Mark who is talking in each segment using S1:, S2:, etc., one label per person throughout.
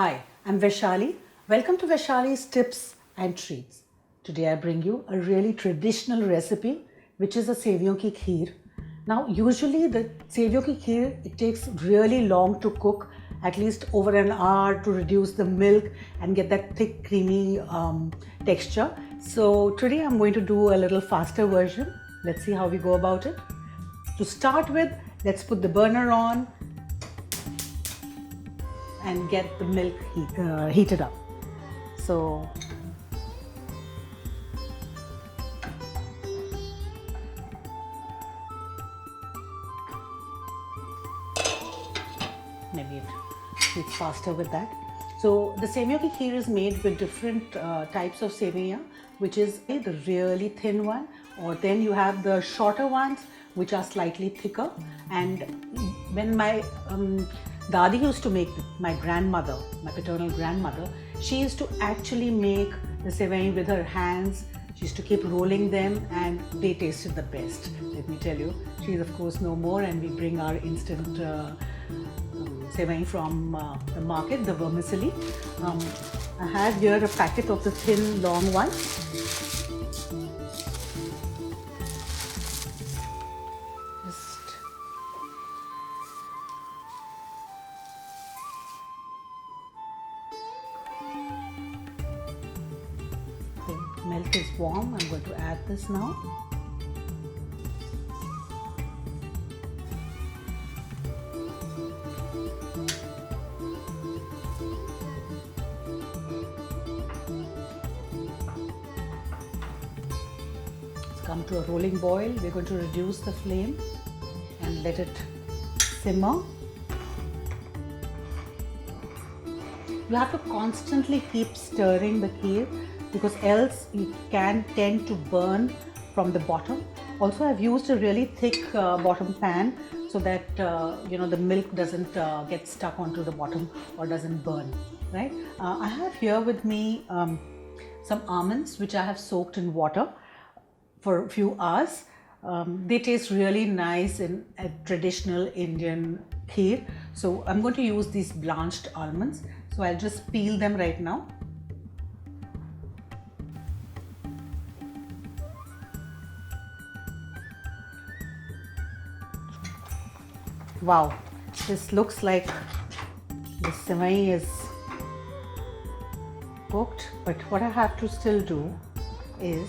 S1: Hi, I'm Vaishali. Welcome to Vaishali's Tips and Treats. Today I bring you a really traditional recipe, which is a seviyon ki kheer. Now, usually the seviyon ki kheer, it takes really long to cook, at least over an hour to reduce the milk and get that thick, creamy texture. So today I'm going to do a little faster version. Let's see how we go about it. To start with, let's put the burner on and get the milk heated up. So maybe it heats faster with that. So the seviyon ki kheer is made with different types of seviyaan, which is the really thin one, or then you have the shorter ones which are slightly thicker. And when my Dadi used to make, my grandmother, my paternal grandmother, she used to actually make the sevai with her hands. She used to keep rolling them and they tasted the best, let me tell you. She is of course no more, and we bring our instant sevai from the market, the vermicelli. I have here a packet of the thin long ones. Milk is warm. I'm going to add this now. It's come to a rolling boil. We're going to reduce the flame and let it simmer. You have to constantly keep stirring the kheer, because else it can tend to burn from the bottom. Also, I've used a really thick bottom pan so that the milk doesn't get stuck onto the bottom or doesn't burn, right? I have here with me some almonds which I have soaked in water for a few hours. They taste really nice in a traditional Indian kheer. So I'm going to use these blanched almonds. So I'll just peel them right now. Wow, this looks like the sevai is cooked, but what I have to still do is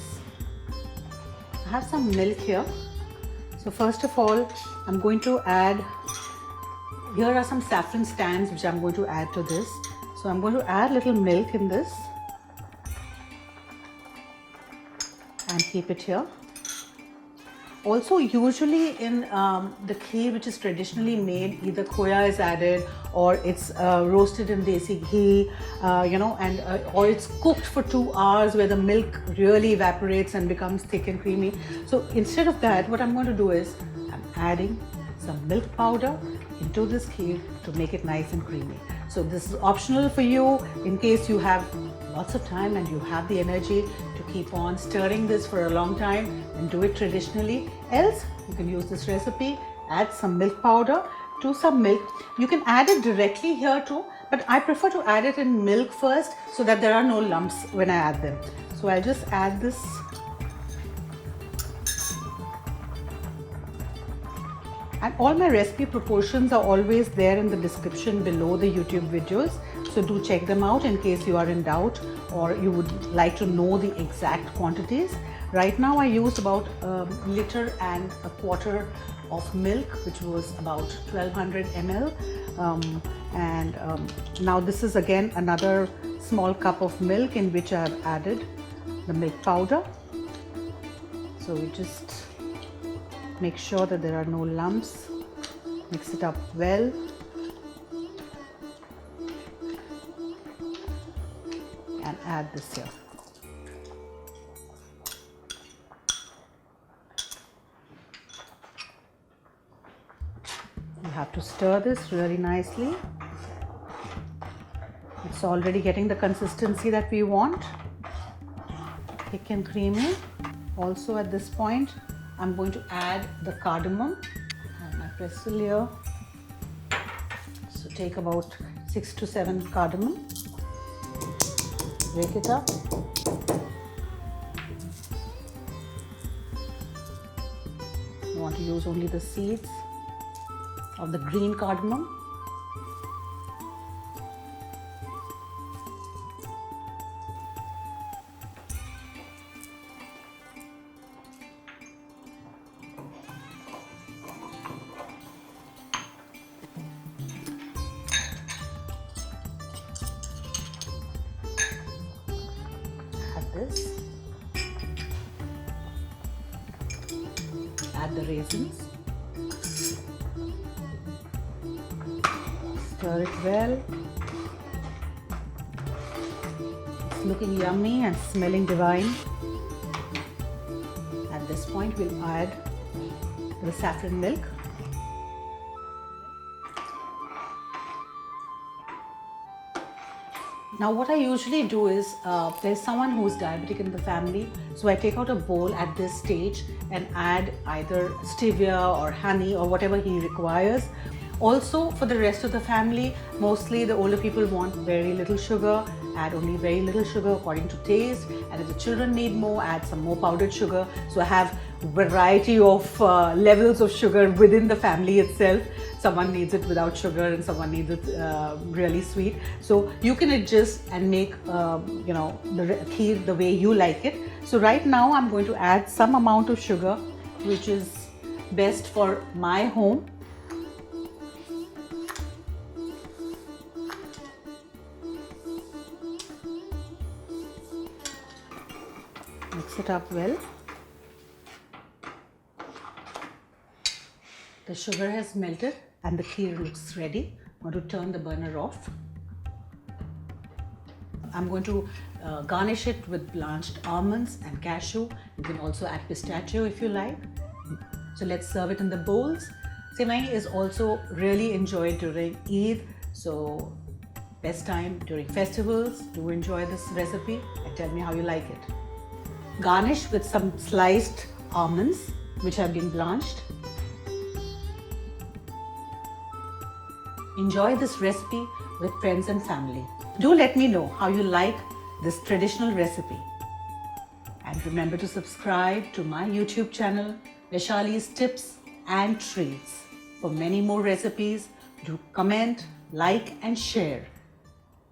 S1: I have some milk here. So first of all, I'm going to add, here are some saffron stands which I'm going to add to this. So I'm going to add little milk in this and keep it here. Also, usually in the kheer which is traditionally made, either khoya is added or it's roasted in desi ghee, or it's cooked for 2 hours where the milk really evaporates and becomes thick and creamy. So instead of that, what I'm going to do is I'm adding some milk powder into this kheer to make it nice and creamy. So this is optional for you in case you have lots of time and you have the energy to keep on stirring this for a long time and do it traditionally. Else, you can use this recipe, add some milk powder to some milk. You can add it directly here too, but I prefer to add it in milk first so that there are no lumps when I add them. So I'll just add this. And all my recipe proportions are always there in the description below the YouTube videos. So do check them out in case you are in doubt or you would like to know the exact quantities. Right now I used about 1.25 liters of milk, which was about 1200 ml. Now this is again another small cup of milk in which I have added the milk powder. So we just make sure that there are no lumps. Mix it up well. And add this here. You have to stir this really nicely. It's already getting the consistency that we want. Thick and creamy. Also at this point, I'm going to add the cardamom and my pestle here. So take about 6 to 7 cardamom. Break it up. You want to use only the seeds of the green cardamom. This. Add the raisins. Stir it well. It's looking yummy and smelling divine. At this point, we'll add the saffron milk. Now what I usually do is, there's someone who's diabetic in the family, so I take out a bowl at this stage and add either stevia or honey or whatever he requires. Also for the rest of the family, mostly the older people want very little sugar, add only very little sugar according to taste, and if the children need more, add some more powdered sugar. So I have variety of levels of sugar within the family itself. Someone needs it without sugar and someone needs it really sweet. So you can adjust and make the kheer the way you like it. So right now I'm going to add some amount of sugar, which is best for my home. Mix it up well. The sugar has melted and the kheer looks ready. I'm going to turn the burner off. I'm going to garnish it with blanched almonds and cashew. You can also add pistachio if you like. So let's serve it in the bowls. Sewai is also really enjoyed during Eid. So best time during festivals. Do enjoy this recipe and tell me how you like it. Garnish with some sliced almonds which have been blanched. Enjoy this recipe with friends and family. Do let me know how you like this traditional recipe. And remember to subscribe to my YouTube channel, Vaishali's Tips and Treats. For many more recipes, do comment, like and share.